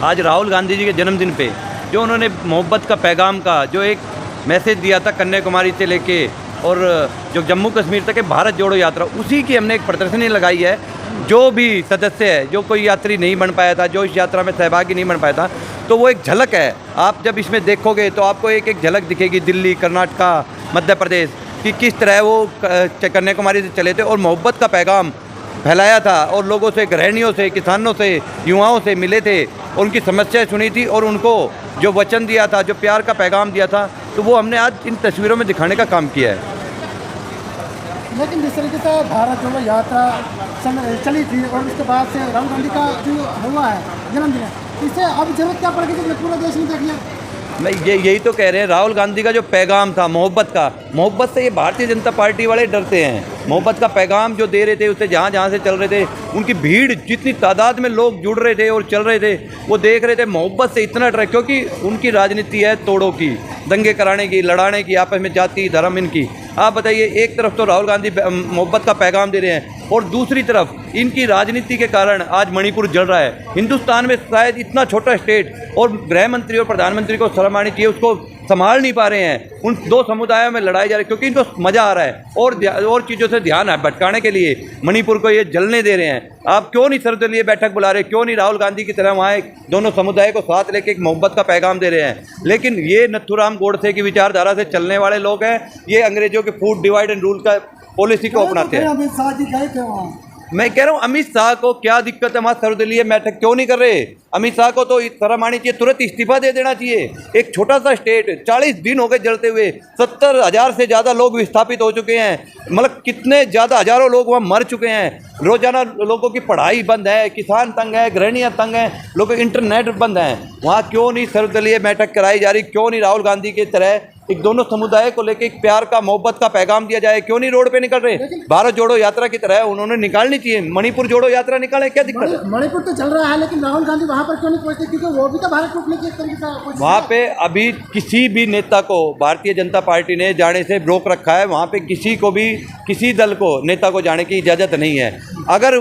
आज राहुल गांधी जी के जन्मदिन पे जो उन्होंने मोहब्बत का पैगाम का जो एक मैसेज दिया था कन्याकुमारी से लेके और जो जम्मू कश्मीर तक है भारत जोड़ो यात्रा, उसी की हमने एक प्रदर्शनी लगाई है। जो भी सदस्य है, जो कोई यात्री नहीं बन पाया था, जो इस यात्रा में सहभागी नहीं बन पाया था, तो वो एक झलक है। आप जब इसमें देखोगे तो आपको एक एक झलक दिखेगी दिल्ली, कर्नाटका, मध्य प्रदेश कि किस तरह वो कन्याकुमारी से चले थे और मोहब्बत का पैगाम फैलाया था और लोगों से, गृहिणियों से, किसानों से, युवाओं से मिले थे, उनकी समस्याएं सुनी थी और उनको जो वचन दिया था, जो प्यार का पैगाम दिया था, तो वो हमने आज इन तस्वीरों में दिखाने का काम किया है। लेकिन जिस तरीके से भारत जोड़ो यात्रा चली थी और उसके बाद से राहुल गांधी का जो हुआ है जन्मदिन है, इससे अब जरूरत क्या पड़ गई कि पूरा देश में देख लिया। मैं यही तो कह रहे हैं, राहुल गांधी का जो पैगाम था मोहब्बत से ये भारतीय जनता पार्टी वाले डरते हैं। मोहब्बत का पैगाम जो दे रहे थे, उससे जहाँ से चल रहे थे, उनकी भीड़ जितनी तादाद में लोग जुड़ रहे थे और चल रहे थे, वो देख रहे थे मोहब्बत से इतना डर, क्योंकि उनकी राजनीति है तोड़ों की, दंगे कराने की, लड़ाने की, आपस में जाति धर्म इनकी। आप बताइए, एक तरफ तो राहुल गांधी मोहब्बत का पैगाम दे रहे हैं और दूसरी तरफ इनकी राजनीति के कारण आज मणिपुर जल रहा है। हिंदुस्तान में शायद इतना छोटा स्टेट और गृह मंत्री और प्रधानमंत्री को शर्म आनी चाहिए, उसको संभाल नहीं पा रहे हैं। उन दो समुदायों में लड़ाई जा रही है क्योंकि इनको मज़ा आ रहा है और चीज़ों से ध्यान भटकाने के लिए मणिपुर को ये जलने दे रहे हैं। आप क्यों नहीं सर्वदलीय बैठक बुला रहे, क्यों नहीं राहुल गांधी की तरह वहाँ दोनों समुदाय को साथ लेके एक मोहब्बत का पैगाम दे रहे हैं। लेकिन ये नथुराम गोडसे की विचारधारा से चलने वाले लोग हैं, ये अंग्रेजों के फूड डिवाइड एंड रूल का पॉलिसी को अपनाते हैं। अमित शाह जी गए थे वहाँ। मैं कह रहा हूँ अमित शाह को क्या दिक्कत है, वहाँ सर्वदलीय बैठक क्यों नहीं कर रहे? अमित शाह को तो शर्म आनी चाहिए, तुरंत इस्तीफा दे देना चाहिए। एक छोटा सा स्टेट, 40 दिन हो गए जलते हुए, 70,000 से ज़्यादा लोग विस्थापित हो चुके हैं, मतलब कितने ज़्यादा हज़ारों लोग वहाँ मर चुके हैं। रोजाना लोगों की पढ़ाई बंद है, किसान तंग है, गृहिणियाँ तंग हैं, लोगों के इंटरनेट बंद हैं। वहाँ क्यों नहीं सर्वदलीय बैठक कराई जा रही? क्यों नहीं राहुल गांधी की तरह एक दोनों समुदाय को लेकर एक प्यार का, मोहब्बत का पैगाम दिया जाए? क्यों नहीं रोड पे निकल रहे? भारत जोड़ो यात्रा की तरह उन्होंने निकालनी चाहिए, मणिपुर जोड़ो यात्रा निकाले, क्या दिक्कत है? मणिपुर तो चल रहा है, लेकिन राहुल गांधी वहाँ पर क्यों नहीं पहुँचते? क्योंकि वो भी तो भारत टूटने की एक तरीके से वहाँ पे अभी किसी भी नेता को भारतीय जनता पार्टी ने जाने से रोक रखा है। वहाँ पे किसी को भी, किसी दल को, नेता को जाने की इजाज़त नहीं है। अगर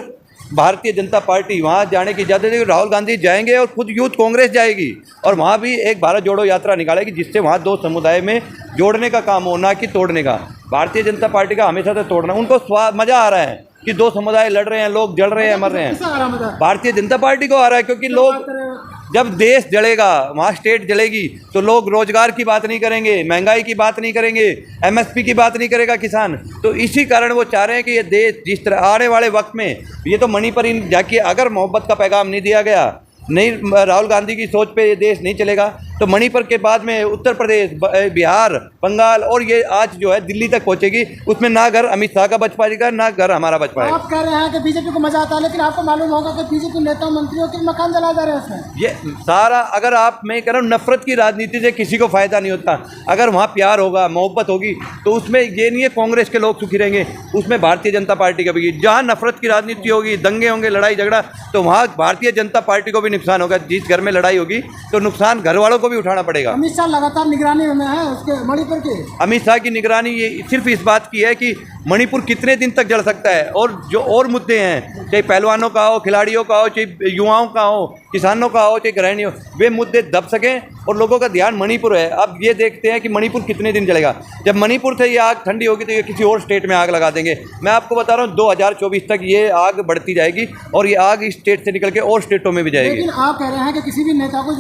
भारतीय जनता पार्टी वहाँ जाने की इजाज़त देगी, राहुल गांधी जाएंगे और खुद यूथ कांग्रेस जाएगी और वहाँ भी एक भारत जोड़ो यात्रा निकालेगी, जिससे वहाँ दो समुदाय में जोड़ने का काम हो, ना कि तोड़ने का। भारतीय जनता पार्टी का हमेशा से तोड़ना, उनको मज़ा आ रहा है कि दो समुदाय लड़ रहे हैं, लोग जल रहे हैं, मर रहे हैं। भारतीय जनता पार्टी को आ रहा है क्योंकि लोग, जब देश जलेगा, वहाँ स्टेट जलेगी, तो लोग रोजगार की बात नहीं करेंगे, महंगाई की बात नहीं करेंगे, एमएसपी की बात नहीं करेगा किसान। तो इसी कारण वो चाह रहे हैं कि ये देश जिस तरह आने वाले वक्त में, ये तो मणिपुर जाके अगर मोहब्बत का पैगाम नहीं दिया गया, नहीं राहुल गांधी की सोच पे ये देश नहीं चलेगा, तो मणिपुर के बाद में उत्तर प्रदेश, बिहार, बंगाल और ये आज जो है दिल्ली तक पहुंचेगी। उसमें ना घर अमित शाह का बच पाएगा, ना घर हमारा बच पाएगा। आप कह रहे हैं कि बीजेपी को मजा आता है, लेकिन आपको मालूम होगा कि बीजेपी नेता मंत्रियों के मकान जला जा रहे हैं उसमें। ये सारा, अगर आप, मैं कह रहा हूँ, नफरत की राजनीति से किसी को फायदा नहीं होता। अगर वहाँ प्यार होगा, मोहब्बत होगी, तो उसमें ये नहीं है कांग्रेस के लोग सुखी रहेंगे, उसमें भारतीय जनता पार्टी का भी। जहाँ नफरत की राजनीति होगी, दंगे होंगे, लड़ाई झगड़ा, तो वहाँ भारतीय जनता पार्टी को भी नुकसान होगा। जिस घर में लड़ाई होगी तो नुकसान घर वालों को भी उठाना पड़ेगा। अमित शाह लगातार निगरानी में है उसके मणिपुर की। अमित शाह की निगरानी ये सिर्फ इस बात की है कि मणिपुर कितने दिन तक जल सकता है, और जो और मुद्दे हैं, चाहे पहलवानों का हो, खिलाड़ियों का हो, चाहे युवाओं का हो, किसानों का हो, चाहे गृहिणियों, वे मुद्दे दब सकें और लोगों का ध्यान मणिपुर है। अब ये देखते हैं कि मणिपुर कितने दिन जलेगा। जब मणिपुर से ये आग ठंडी होगी तो ये किसी और स्टेट में आग लगा देंगे। मैं आपको बता रहा हूँ 2024 तक ये आग बढ़ती जाएगी और ये आग इस स्टेट से निकल के और स्टेटों में भी जाएगी। लेकिन आप कह रहे हैं कि किसी भी नेता को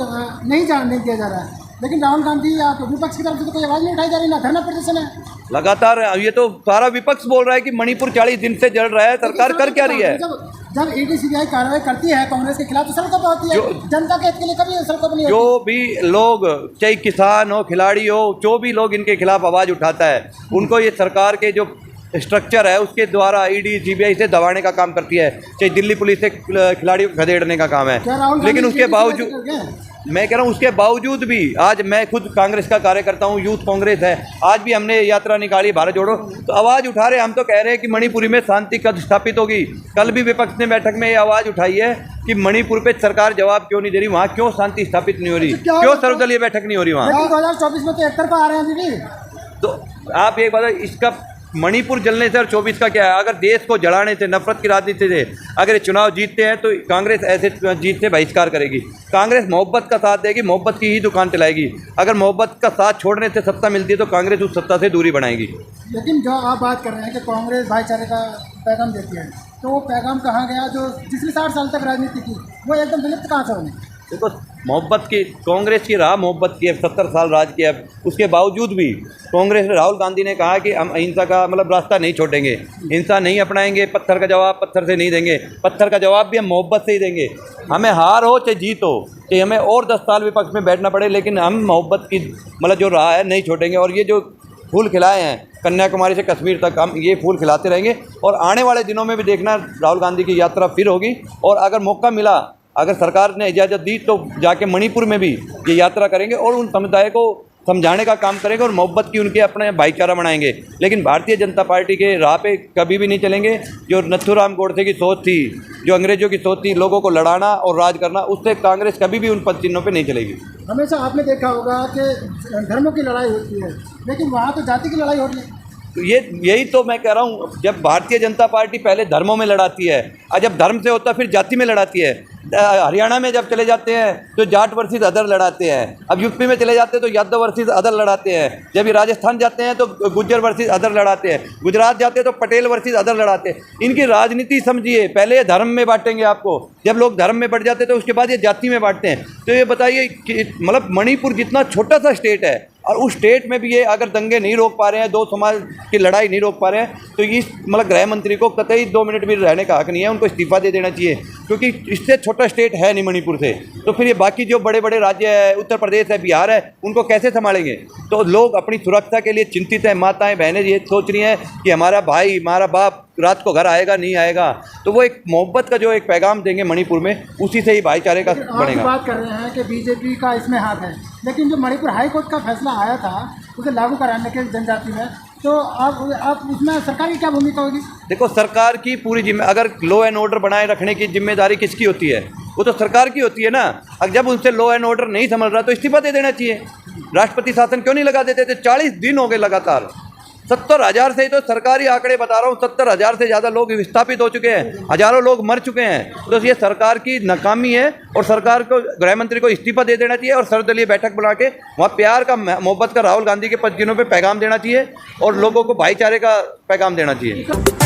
नहीं जाने दिया जा रहा है, लेकिन राहुल गांधी या विपक्ष की तरफ से तो कोई आवाज़ नहीं उठाई जा रही, ना धरना प्रदर्शन है लगातार। ये तो सारा विपक्ष बोल रहा है कि मणिपुर 40 दिन से जल रहा है, सरकार कर क्या रही है? जब ईडी सीबीआई कार्रवाई करती है कांग्रेस के खिलाफ तो सड़कों पर होती है, जनता के हित के लिए कभी सड़कों पर नहीं होती। जो भी लोग, चाहे किसान हो, खिलाड़ी हो, जो भी लोग इनके खिलाफ आवाज़ उठाता है, उनको ये सरकार के जो स्ट्रक्चर है उसके द्वारा ईडी सीबीआई से दबाने का काम करती है, चाहे दिल्ली पुलिस से खिलाड़ियों को खदेड़ने का काम है। लेकिन उसके बावजूद, मैं कह रहा हूँ, उसके बावजूद भी आज मैं खुद कांग्रेस का कार्यकर्ता हूँ, यूथ कांग्रेस है, आज भी हमने यात्रा निकाली भारत जोड़ो, तो आवाज़ उठा रहे। हम तो कह रहे हैं कि मणिपुरी में शांति कब स्थापित होगी। कल भी विपक्ष ने बैठक में ये आवाज़ उठाई है कि मणिपुर पे सरकार जवाब क्यों नहीं दे रही, वहाँ क्यों शांति स्थापित नहीं हो रही, क्यों सर्वदलीय बैठक नहीं हो रही वहाँ। 2024 में तो एक तरफा आ रहे हैं दीदी। तो आप एक बात, इसका मणिपुर जलने से और 24 का क्या है? अगर देश को जलाने से, नफरत की राजनीति से अगर ये चुनाव जीतते हैं तो कांग्रेस ऐसे जीत से बहिष्कार करेगी। कांग्रेस मोहब्बत का साथ देगी, मोहब्बत की ही दुकान चलाएगी। अगर मोहब्बत का साथ छोड़ने से सत्ता मिलती है तो कांग्रेस उस सत्ता से दूरी बनाएगी। लेकिन जो आप बात कर रहे हैं कि कांग्रेस भाईचारे का पैगाम देती है, तो वो पैगाम कहाँ गया जो पिछले 60 साल तक राजनीति की, वो एकदम विलुप्त कहाँ से होने? देखो, मोहब्बत की कांग्रेस की राह मोहब्बत की है, 70 साल राज किया। उसके बावजूद भी कांग्रेस, राहुल गांधी ने कहा कि हम अहिंसा का मतलब रास्ता नहीं छोड़ेंगे, हिंसा नहीं अपनाएंगे, पत्थर का जवाब पत्थर से नहीं देंगे, पत्थर का जवाब भी हम मोहब्बत से ही देंगे। हमें हार हो चाहे जीत हो, चाहे हमें और 10 साल विपक्ष में बैठना पड़े, लेकिन हम मोहब्बत की मतलब जो राह है नहीं छोड़ेंगे। और ये जो फूल खिलाए हैं कन्याकुमारी से कश्मीर तक, हम ये फूल खिलाते रहेंगे। और आने वाले दिनों में भी देखना राहुल गांधी की यात्रा फिर होगी। और अगर मौका मिला, अगर सरकार ने इजाज़त दी तो जाके मणिपुर में भी ये यात्रा करेंगे और उन समुदाय को समझाने का काम करेंगे और मोहब्बत की उनके अपने भाईचारा बनाएंगे। लेकिन भारतीय जनता पार्टी के राह पे कभी भी नहीं चलेंगे। जो नथुराम गोडसे की सोच थी, जो अंग्रेजों की सोच थी, लोगों को लड़ाना और राज करना, उससे कांग्रेस कभी भी उन पद चिन्हों पर नहीं चलेगी। हमेशा आपने देखा होगा कि धर्मों की लड़ाई होती है, लेकिन वहाँ तो जाति की लड़ाई हो रही है। तो यही तो मैं कह रहा हूँ, जब भारतीय जनता पार्टी पहले धर्मों में लड़ाती है और जब धर्म से होता फिर जाति में लड़ाती है। हरियाणा में जब चले जाते हैं तो जाट वर्सेस अदर लड़ाते हैं, अब यूपी में चले जाते हैं तो यादव वर्सेस अदर लड़ाते हैं, जब ये राजस्थान जाते हैं तो गुज्जर वर्सेस अदर लड़ाते हैं, गुजरात जाते हैं तो पटेल वर्सेस अदर लड़ाते हैं। इनकी राजनीति समझिए, पहले ये धर्म में बांटेंगे आपको, जब लोग धर्म में बढ़ जाते हैं तो उसके बाद ये जाति में बांटते हैं। तो ये बताइए कि मतलब मणिपुर जितना छोटा सा स्टेट है और उस स्टेट में भी ये अगर दंगे नहीं रोक पा रहे हैं, दो समाज की लड़ाई नहीं रोक पा रहे हैं, तो इस मतलब गृह मंत्री को कतई 2 मिनट भी रहने का हक नहीं है, उनको इस्तीफा दे देना चाहिए। क्योंकि इससे छोटा स्टेट है नहीं मणिपुर से, तो फिर ये बाकी जो बड़े बड़े राज्य है, उत्तर प्रदेश है, बिहार है, उनको कैसे संभालेंगे? तो लोग अपनी सुरक्षा के लिए चिंतित हैं। माताएं बहनें ये सोच रही हैं कि हमारा भाई, हमारा बाप रात को घर आएगा नहीं आएगा। तो वो एक मोहब्बत का जो एक पैगाम देंगे मणिपुर में, उसी से ही भाईचारे का बढ़ेगा। आप बात कर रहे हैं कि बीजेपी का इसमें हाथ है, लेकिन जो मणिपुर हाई कोर्ट का फैसला आया था उसे लागू कराने के जनजाति में, तो आप उसमें सरकार की क्या भूमिका होगी? देखो, सरकार की पूरी अगर लॉ एंड ऑर्डर बनाए रखने की जिम्मेदारी किसकी होती है? वो तो सरकार की होती है ना। अगर जब उनसे लॉ एंड ऑर्डर नहीं संभल रहा तो इस्तीफा दे देना चाहिए। राष्ट्रपति शासन क्यों नहीं लगा देते थे? 40 दिन हो गए लगातार। 70,000 से, तो सरकारी आंकड़े बता रहा हूँ, 70,000 से ज़्यादा लोग विस्थापित हो चुके हैं, हजारों लोग मर चुके हैं। तो ये सरकार की नाकामी है और सरकार को, गृह मंत्री को इस्तीफा दे देना चाहिए और सर्वदलीय बैठक बुला के वहाँ प्यार का, मोहब्बत का राहुल गांधी के पद चिन्हों पे पैगाम देना चाहिए और लोगों को भाईचारे का पैगाम देना चाहिए।